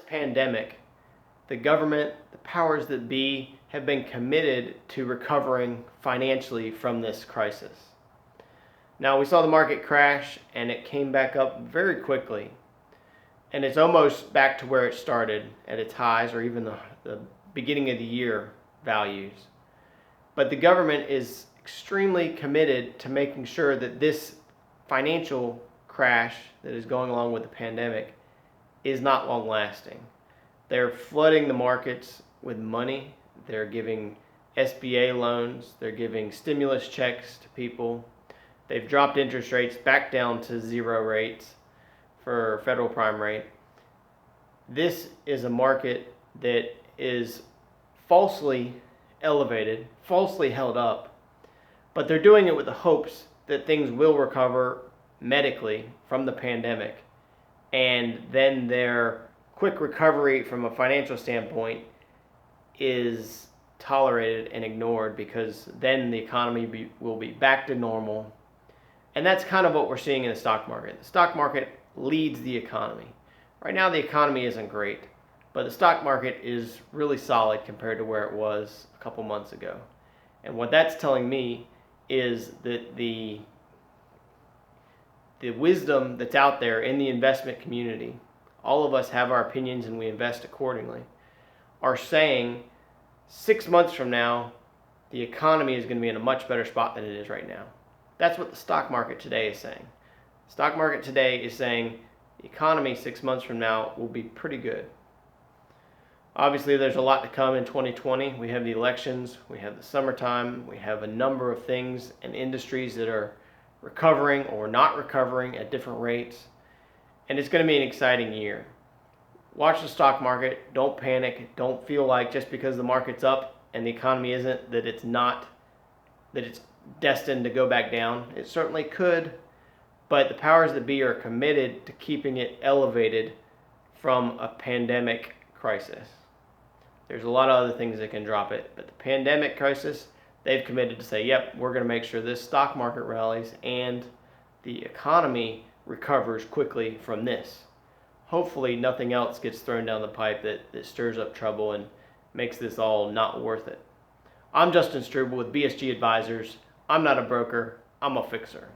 Pandemic, the government, the powers that be, have been committed to recovering financially from this crisis. Now, we saw the market crash and it came back up very quickly. And it's almost back to where it started at its highs or even the beginning of the year values. But the government is extremely committed to making sure that this financial crash that is going along with the pandemic is not long lasting. They're flooding the markets with money. They're giving SBA loans. They're giving stimulus checks to people. They've dropped interest rates back down to zero rates for federal prime rate. This is a market that is falsely elevated, falsely held up, but they're doing it with the hopes that things will recover medically from the pandemic, and then their quick recovery from a financial standpoint is tolerated and ignored because then the economy will be back to normal. And that's kind of what we're seeing in the stock market. The stock market leads the economy. Right now the economy isn't great, but the stock market is really solid compared to where it was a couple months ago. And what that's telling me is that the wisdom that's out there in the investment community, all of us have our opinions and we invest accordingly, are saying 6 months from now, the economy is going to be in a much better spot than it is right now. That's what the stock market today is saying. The stock market today is saying the economy 6 months from now will be pretty good. Obviously, there's a lot to come in 2020. We have the elections, we have the summertime, we have a number of things and industries that are recovering or not recovering at different rates. And it's going to be an exciting year. Watch the stock market. Don't panic. Don't feel like just because the market's up and the economy isn't, that it's destined to go back down. It certainly could, but the powers that be are committed to keeping it elevated from a pandemic crisis. There's a lot of other things that can drop it, but the pandemic crisis, they've committed to say, yep, we're going to make sure this stock market rallies and the economy recovers quickly from this. Hopefully nothing else gets thrown down the pipe that stirs up trouble and makes this all not worth it. I'm Justin Struble with BSG Advisors. I'm not a broker, I'm a fixer.